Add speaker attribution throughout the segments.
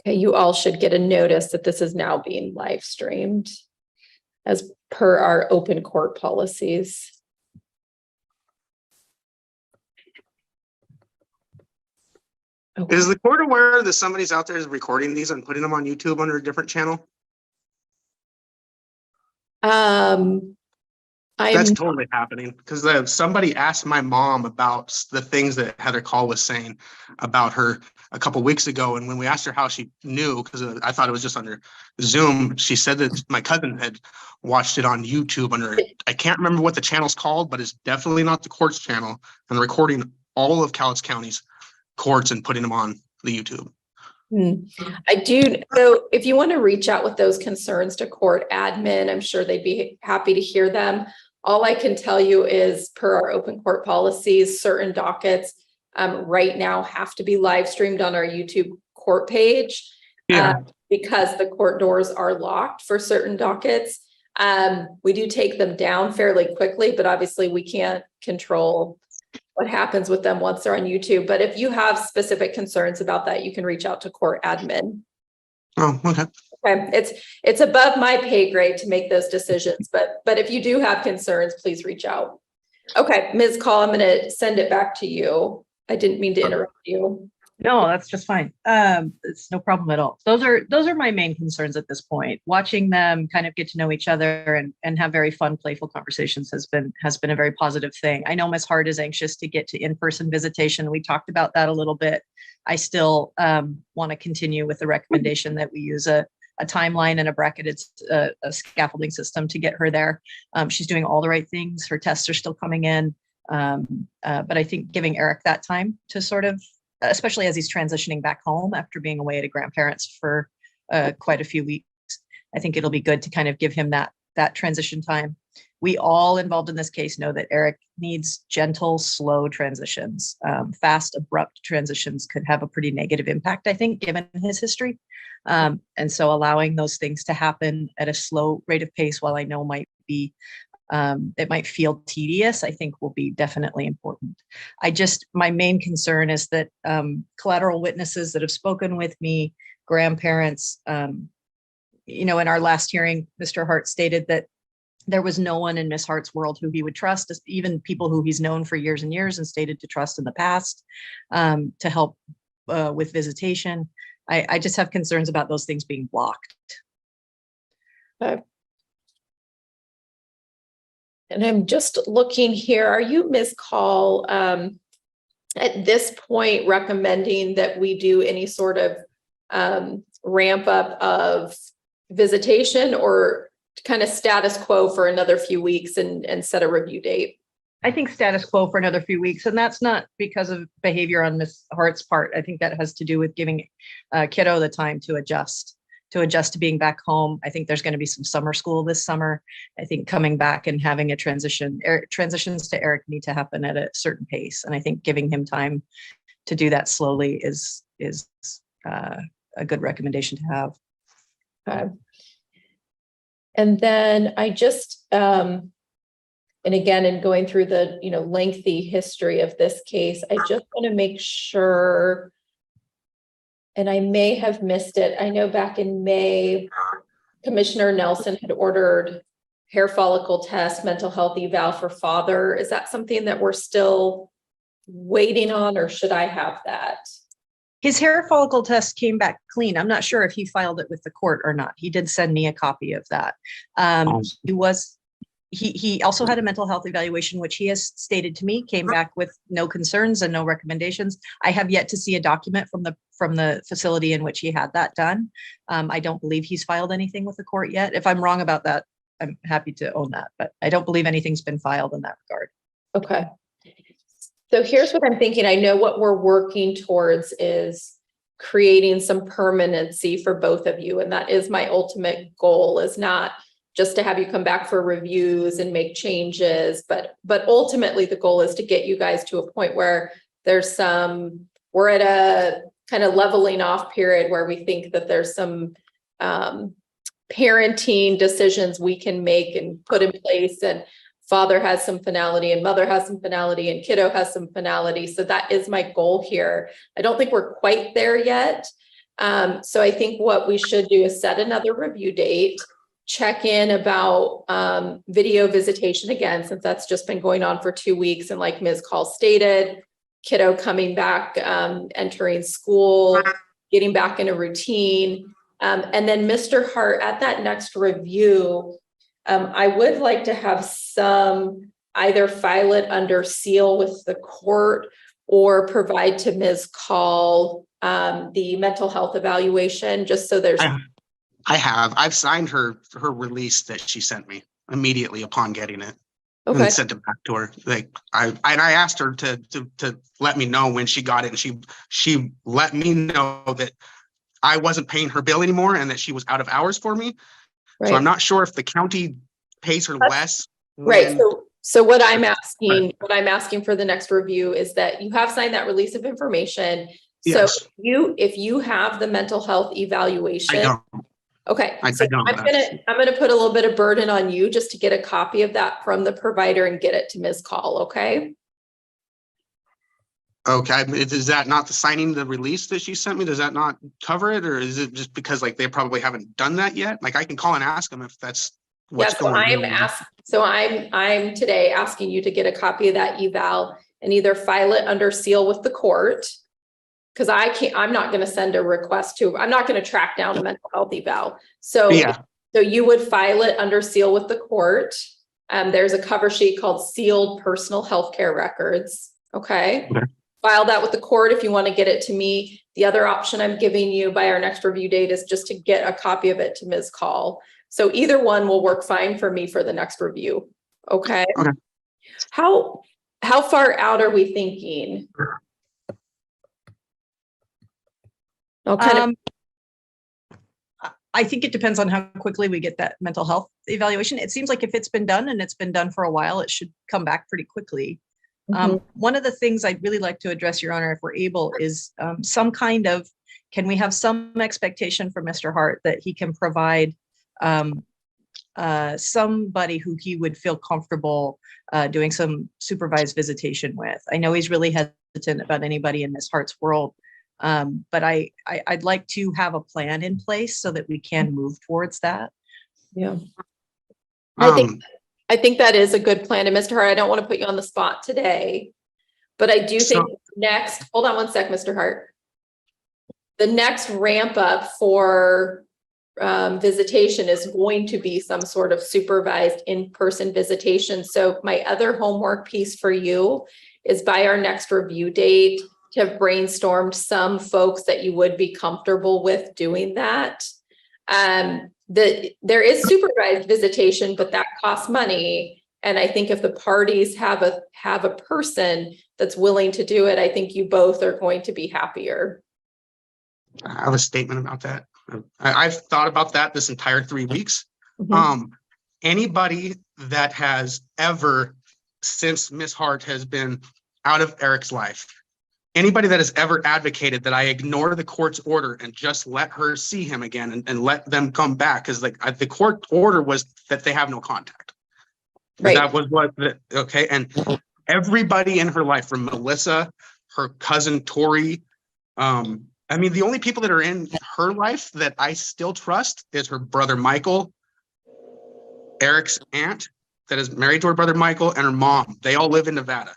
Speaker 1: Okay, you all should get a notice that this is now being live streamed as per our open court policies. Okay.
Speaker 2: Is the court aware that somebody's out there is recording these and putting them on YouTube under a different channel? That's totally happening, because somebody asked my mom about the things that Heather Call was saying about her a couple weeks ago, and when we asked her how she knew, because I thought it was just under Zoom, she said that my cousin had watched it on YouTube under, I can't remember what the channel's called, but it's definitely not the court's channel, and recording all of Cowlitz County's courts and putting them on the YouTube.
Speaker 1: I do. So if you want to reach out with those concerns to court admin, I'm sure they'd be happy to hear them. All I can tell you is per our open court policies, certain dockets right now have to be live streamed on our YouTube court page because the court doors are locked for certain dockets. We do take them down fairly quickly, but obviously we can't control what happens with them once they're on YouTube. But if you have specific concerns about that, you can reach out to court admin.
Speaker 2: Oh, okay.
Speaker 1: Okay. It's above my pay grade to make those decisions, but if you do have concerns, please reach out. Okay, Ms. Call, I'm going to send it back to you. I didn't mean to interrupt you.
Speaker 3: No, that's just fine. It's no problem at all. Those are my main concerns at this point. Watching them kind of get to know each other and have very fun, playful conversations has been a very positive thing. I know Ms. Hart is anxious to get to in-person visitation. We talked about that a little bit. I still want to continue with the recommendation that we use a timeline and a bracketed a scaffolding system to get her there. She's doing all the right things. Her tests are still coming in. But I think giving Eric that time to sort of, especially as he's transitioning back home after being away at a grandparent's for quite a few weeks, I think it'll be good to kind of give him that transition time. We all involved in this case know that Eric needs gentle, slow transitions. Fast, abrupt transitions could have a pretty negative impact, I think, given his history. And so allowing those things to happen at a slow rate of pace, while I know might be it might feel tedious, I think will be definitely important. My main concern is that collateral witnesses that have spoken with me, grandparents, in our last hearing, Mr. Hart stated that there was no one in Ms. Hart's world who he would trust, even people who he's known for years and years and stated to trust in the past to help with visitation. I just have concerns about those things being blocked.
Speaker 1: Okay. And I'm just looking here. Are you, Ms. Call, at this point recommending that we do any sort of ramp up of visitation, or kind of status quo for another few weeks and set a review date?
Speaker 3: I think status quo for another few weeks, and that's not because of behavior on Ms. Hart's part. I think that has to do with giving kiddo the time to adjust to being back home. I think there's going to be some summer school this summer. I think coming back and having a transitions to Eric need to happen at a certain pace. And I think giving him time to do that slowly is a good recommendation to have.
Speaker 1: Okay. And then I just, and again, in going through the, lengthy history of this case, I just want to make sure, and I may have missed it. I know back in May, Commissioner Nelson had ordered hair follicle test, mental health eval for father. Is that something that we're still waiting on, or should I have that?
Speaker 3: His hair follicle test came back clean. I'm not sure if he filed it with the court or not. He did send me a copy of that. He also had a mental health evaluation, which he has stated to me came back with no concerns and no recommendations. I have yet to see a document from the facility in which he had that done. I don't believe he's filed anything with the court yet. If I'm wrong about that, I'm happy to own that, but I don't believe anything's been filed in that regard.
Speaker 1: Okay. So here's what I'm thinking. I know what we're working towards is creating some permanency for both of you. And that is my ultimate goal, is not just to have you come back for reviews and make changes, but ultimately the goal is to get you guys to a point where we're at a kind of leveling off period where we think that there's some parenting decisions we can make and put in place, and father has some finality and mother has some finality and kiddo has some finality. So that is my goal here. I don't think we're quite there yet, So I think what we should do is set another review date, check in about video visitation again, since that's just been going on for 2 weeks. And like Ms. Call stated, kiddo coming back, entering school, getting back in a routine. And then Mr. Hart, at that next review, I would like to have some either file it under seal with the court or provide to Ms. Call the mental health evaluation, just so there's.
Speaker 2: I've signed her release that she sent me immediately upon getting it.
Speaker 1: Okay.
Speaker 2: And sent it back to her. I asked her to let me know when she got it, and she let me know that I wasn't paying her bill anymore and that she was out of hours for me.
Speaker 1: Right.
Speaker 2: So I'm not sure if the county pays her less.
Speaker 1: Right. So what I'm asking for the next review is that you have signed that release of information.
Speaker 2: Yes.
Speaker 1: So if you have the mental health evaluation.
Speaker 2: I don't.
Speaker 1: Okay.
Speaker 2: I
Speaker 1: So
Speaker 2: don't.
Speaker 1: I'm gonna put a little bit of burden on you just to get a copy of that from the provider and get it to Ms. Call. Okay.
Speaker 2: Okay. Is that not the signing the release that she sent me? Does that not cover it, or is it just because like they probably haven't done that yet? Like I can call and ask them if that's what's going on.
Speaker 1: So I'm today asking you to get a copy of that eval and either file it under seal with the court. Because I'm not going to send a request I'm not going to track down a mental health eval. So you would file it under seal with the court. There's a cover sheet called sealed personal healthcare records. Okay. File that with the court if you want to get it to me. The other option I'm giving you by our next review date is just to get a copy of it to Ms. Call. So either one will work fine for me for the next review. Okay. How far out are we thinking?
Speaker 3: I think it depends on how quickly we get that mental health evaluation. It seems like if it's been done and it's been done for a while, it should come back pretty quickly. One of the things I'd really like to address, Your Honor, if we're able, is some kind of, can we have some expectation from Mr. Hart that he can provide somebody who he would feel comfortable doing some supervised visitation with? I know he's really hesitant about anybody in Ms. Hart's world. But I'd like to have a plan in place so that we can move towards that.
Speaker 1: Yeah. I think that is a good plan. And Mr. Hart, I don't want to put you on the spot today, but I do think hold on one sec, Mr. Hart. The next ramp up for visitation is going to be some sort of supervised in-person visitation. So my other homework piece for you is by our next review date, to have brainstormed some folks that you would be comfortable with doing that. There is supervised visitation, but that costs money. And I think if the parties have a person that's willing to do it, I think you both are going to be happier.
Speaker 2: I have a statement about that. I've thought about that this entire 3 weeks. Anybody that has ever, since Ms. Hart has been out of Eric's life, anybody that has ever advocated that I ignore the court's order and just let her see him again and let them come back, because the court order was that they have no contact. Right. That was okay. And everybody in her life, from Melissa, her cousin Tori, I mean, the only people that are in her life that I still trust is her brother Michael, Eric's aunt that is married to her brother Michael, and her mom. They all live in Nevada.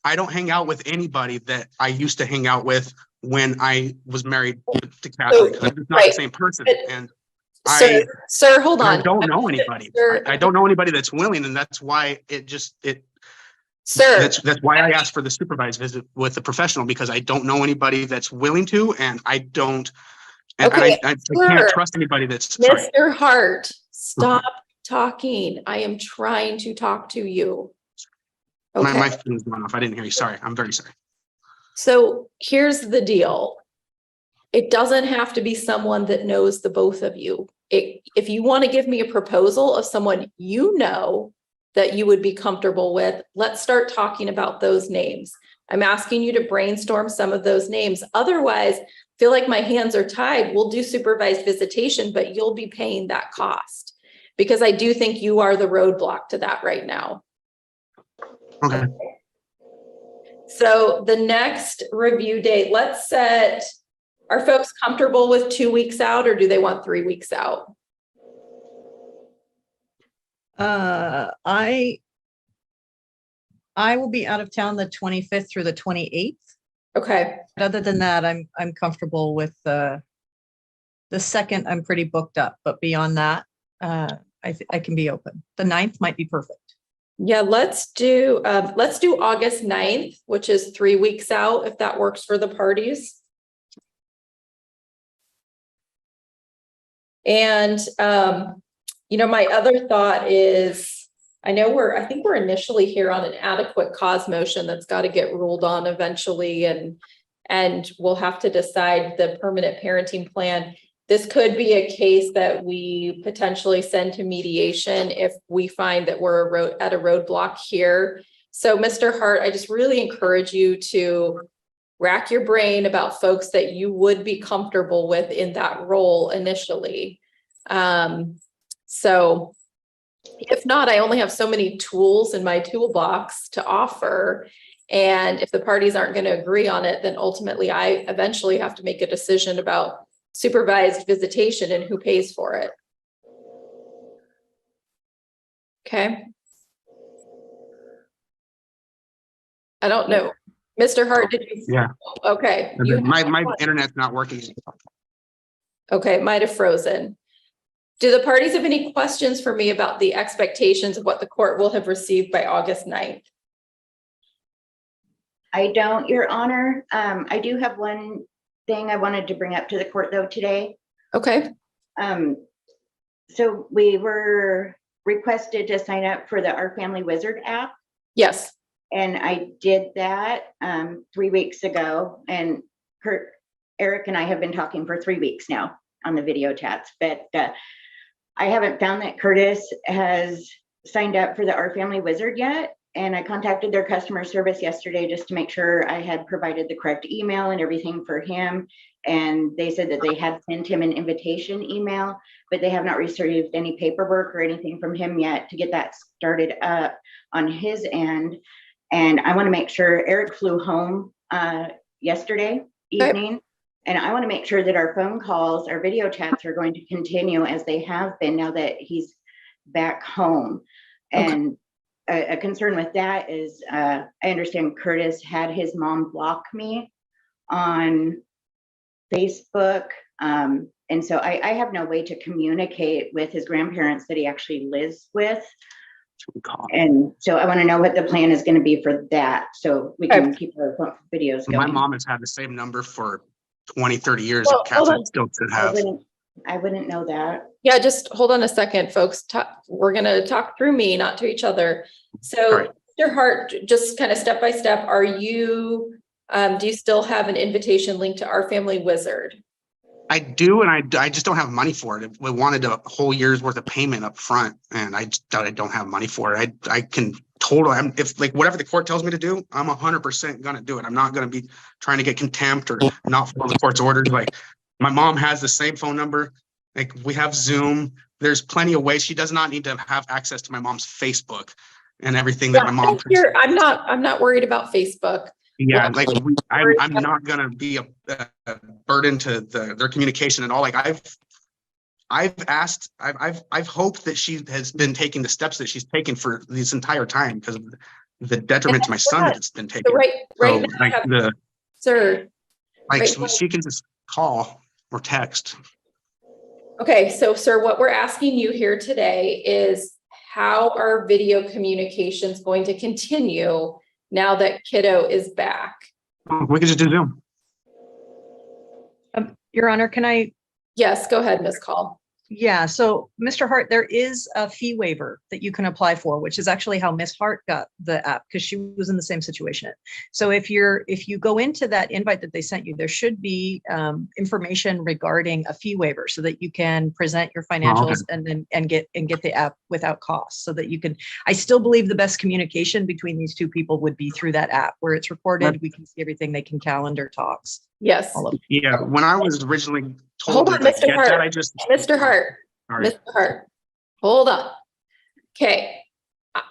Speaker 2: I don't hang out with anybody that I used to hang out with when I was married to Catherine. It's not the same person. And
Speaker 1: sir, hold on.
Speaker 2: I don't know anybody. I don't know anybody that's willing, and that's why
Speaker 1: Sir,
Speaker 2: that's why I asked for the supervised visit with the professional, because I don't know anybody that's willing to, and I don't. And I can't trust anybody that's.
Speaker 1: Mr. Hart, stop talking. I am trying to talk to you. Okay.
Speaker 2: My phone is going off. I didn't hear you. Sorry. I'm very sorry.
Speaker 1: So here's the deal. It doesn't have to be someone that knows the both of you. If you want to give me a proposal of someone you know that you would be comfortable with, let's start talking about those names. I'm asking you to brainstorm some of those names. Otherwise, I feel like my hands are tied. We'll do supervised visitation, but you'll be paying that cost, because I do think you are the roadblock to that right now.
Speaker 2: Okay.
Speaker 1: So the next review date, let's set Are folks comfortable with 2 weeks out, or do they want 3 weeks out?
Speaker 3: I will be out of town the 25th through the 28th.
Speaker 1: Okay.
Speaker 3: But other than that, I'm comfortable with the 2nd. I'm pretty booked up, but beyond that, I can be open. The 9th might be perfect.
Speaker 1: Yeah, let's do August 9th, which is 3 weeks out, if that works for the parties. And, my other thought is, I think we're initially here on an adequate cause motion that's got to get ruled on eventually, and we'll have to decide the permanent parenting plan. This could be a case that we potentially send to mediation if we find that we're at a roadblock here. So, Mr. Hart, I just really encourage you to rack your brain about folks that you would be comfortable with in that role initially. So if not, I only have so many tools in my toolbox to offer. And if the parties aren't going to agree on it, then ultimately I eventually have to make a decision about supervised visitation and who pays for it. Okay. I don't know. Mr. Hart, did you?
Speaker 2: Yeah.
Speaker 1: Okay.
Speaker 2: My internet's not working.
Speaker 1: Okay, might have frozen. Do the parties have any questions for me about the expectations of what the court will have received by August 9th?
Speaker 4: I don't, Your Honor. I do have one thing I wanted to bring up to the court though today.
Speaker 1: Okay.
Speaker 4: So we were requested to sign up for the Our Family Wizard app.
Speaker 1: Yes.
Speaker 4: And I did that 3 weeks ago, and Eric and I have been talking for 3 weeks now on the video chats, but I haven't found that Curtis has signed up for the Our Family Wizard yet. And I contacted their customer service yesterday just to make sure I had provided the correct email and everything for him. And they said that they had sent him an invitation email, but they have not received any paperwork or anything from him yet to get that started up on his end. And I want to make sure Eric flew home yesterday evening. And I want to make sure that our phone calls, our video chats are going to continue as they have been now that he's back home. And a concern with that is I understand Curtis had his mom block me on Facebook. And so I have no way to communicate with his grandparents that he actually lives with. And so I want to know what the plan is going to be for that, so we can keep our videos going.
Speaker 2: My mom has had the same number for 20, 30 years. Well, Catherine still should have.
Speaker 4: I wouldn't know that.
Speaker 1: Yeah, just hold on a second, folks. We're going to talk through me, not to each other. So, right. Mr. Hart, just kind of step by step, are you, do you still have an invitation link to Our Family Wizard?
Speaker 2: I do, and I just don't have money for it. We wanted a whole year's worth of payment up front, and I don't have money for it. I can totally, if like whatever the court tells me to do, I'm 100% gonna do it. I'm not gonna be trying to get contempt or not follow the court's orders. Like my mom has the same phone number. Like we have Zoom. There's plenty of ways. She does not need to have access to my mom's Facebook and everything that my mom.
Speaker 1: I'm not worried about Facebook.
Speaker 2: Yeah, like I'm not gonna be a burden to their communication at all. Like I've hoped that she has been taking the steps that she's taken for this entire time because of the detriment to my son that it's been taken.
Speaker 1: So right now, sir.
Speaker 2: Like she can just call or text.
Speaker 1: Okay, so sir, what we're asking you here today is how are video communications going to continue now that kiddo is back?
Speaker 2: We can just do Zoom.
Speaker 3: Your Honor, can I?
Speaker 1: Yes, go ahead, Ms. Call.
Speaker 3: Yeah, so Mr. Hart, there is a fee waiver that you can apply for, which is actually how Ms. Hart got the app because she was in the same situation. So if you go into that invite that they sent you, there should be information regarding a fee waiver so that you can present your financials and get the app without cost so that you can. I still believe the best communication between these two people would be through that app where it's recorded. We can see everything. They can calendar talks.
Speaker 1: Yes.
Speaker 2: Yeah. When I was originally told
Speaker 1: Hold on,
Speaker 2: that,
Speaker 1: Mr. Hart.
Speaker 2: that, I just
Speaker 1: Mr. Hart.
Speaker 2: Sorry.
Speaker 1: Mr. Hart. Hold on. Okay.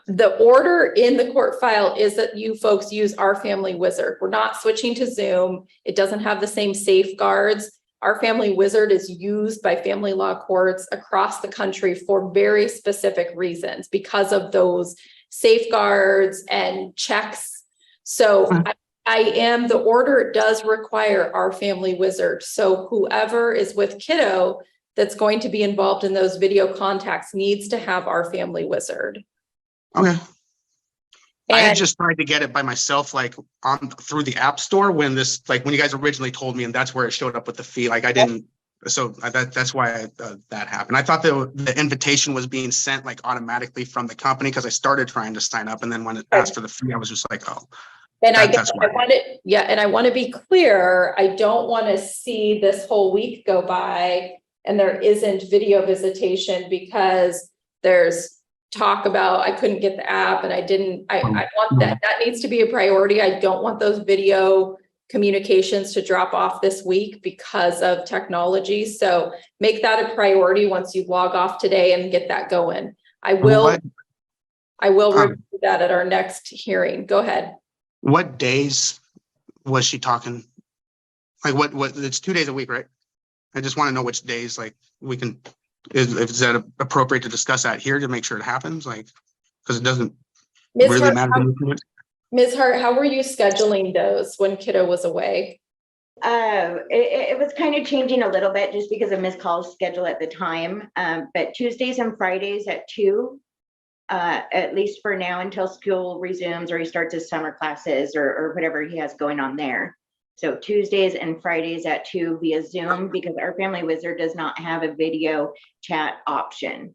Speaker 1: The order in the court file is that you folks use Our Family Wizard. We're not switching to Zoom. It doesn't have the same safeguards. Our Family Wizard is used by family law courts across the country for very specific reasons because of those safeguards and checks. So the order does require Our Family Wizard. So whoever is with kiddo that's going to be involved in those video contacts needs to have Our Family Wizard.
Speaker 2: Okay. I had
Speaker 1: And
Speaker 2: just tried to get it by myself, like through the app store when you guys originally told me, and that's where it showed up with the fee. Like I didn't, so that's why that happened. I thought the invitation was being sent like automatically from the company because I started trying to sign up, and then when it asked for the fee, I was just like, oh.
Speaker 1: And I want to be clear, I don't want to see this whole week go by and there isn't video visitation because there's talk about I couldn't get the app and I want that needs to be a priority. I don't want those video communications to drop off this week because of technology. So make that a priority once you log off today and get that going. I will review that at our next hearing. Go ahead.
Speaker 2: What days was she talking? Like what it's 2 days a week, right? I just want to know which days like we can, is that appropriate to discuss that here to make sure it happens? Like, because it doesn't really matter.
Speaker 1: Ms. Hart, how were you scheduling those when kiddo was away?
Speaker 4: It was kind of changing a little bit just because of Ms. Call's schedule at the time. But Tuesdays and Fridays at 2, at least for now until school resumes or he starts his summer classes or whatever he has going on there. So Tuesdays and Fridays at 2 via Zoom because Our Family Wizard does not have a video chat option.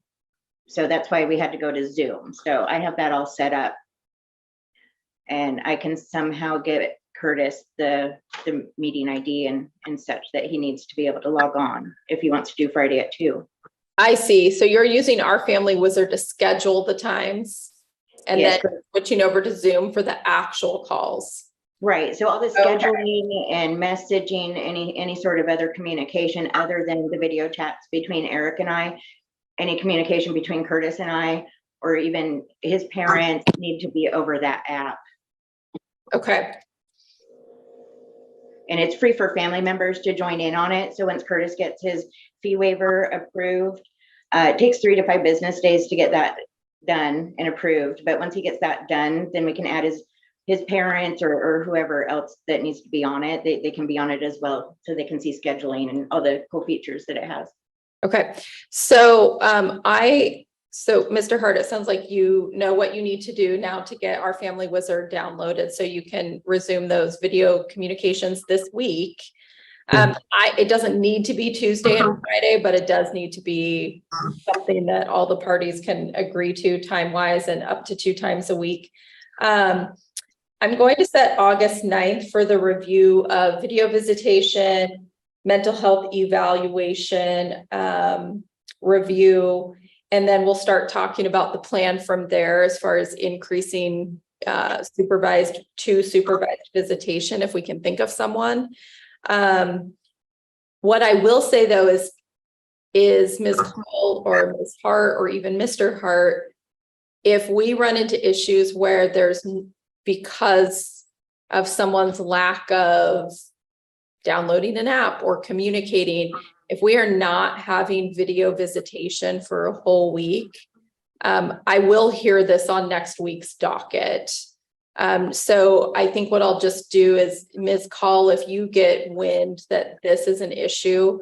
Speaker 4: So that's why we had to go to Zoom. So I have that all set up. And I can somehow get Curtis the meeting ID and such that he needs to be able to log on if he wants to do Friday at 2.
Speaker 1: I see. So you're using Our Family Wizard to schedule the times and then switching over to Zoom for the actual calls.
Speaker 4: Right. So all the scheduling and messaging, any sort of other communication other than the video chats between Eric and I, any communication between Curtis and I, or even his parents need to be over that app.
Speaker 1: Okay.
Speaker 4: And it's free for family members to join in on it. So once Curtis gets his fee waiver approved, it takes 3 to 5 business days to get that done and approved. But once he gets that done, then we can add his parents or whoever else that needs to be on it. They can be on it as well, so they can see scheduling and all the cool features that it has.
Speaker 1: Okay. So so Mr. Hart, it sounds like you know what you need to do now to get Our Family Wizard downloaded so you can resume those video communications this week. It doesn't need to be Tuesday and Friday, but it does need to be something that all the parties can agree to time-wise and up to 2 times a week. I'm going to set August 9th for the review of video visitation, mental health evaluation, review, and then we'll start talking about the plan from there as far as increasing supervised visitation if we can think of someone. What I will say though is Ms. Cole or Ms. Hart or even Mr. Hart, if we run into issues where because of someone's lack of downloading an app or communicating, if we are not having video visitation for a whole week, I will hear this on next week's docket. So I think what I'll just do is, Ms. Call, if you get wind that this is an issue,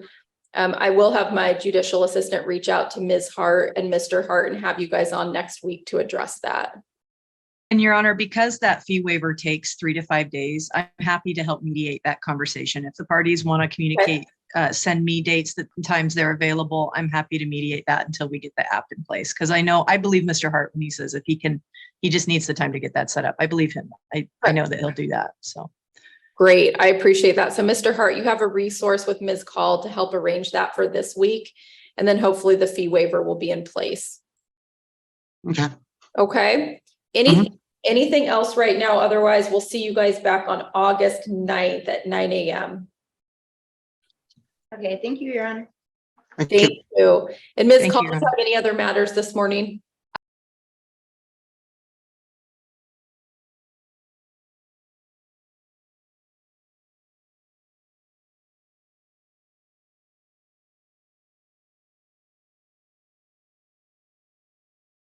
Speaker 1: I will have my judicial assistant reach out to Ms. Hart and Mr. Hart and have you guys on next week to address that.
Speaker 3: And Your Honor, because that fee waiver takes 3 to 5 days, I'm happy to help mediate that conversation. If the parties want to communicate, send me dates that times they're available, I'm happy to mediate that until we get the app in place. Because I believe Mr. Hart when he says if he just needs the time to get that set up. I believe him. I know that he'll do that. So
Speaker 1: great. I appreciate that. So Mr. Hart, you have a resource with Ms. Call to help arrange that for this week. And then hopefully the fee waiver will be in place. Okay. Anything else right now? Otherwise, we'll see you guys back on August 9th at 9 a.m.
Speaker 4: Okay, thank you, Your Honor.
Speaker 1: Thank you. And Ms. Call, have any other matters this morning?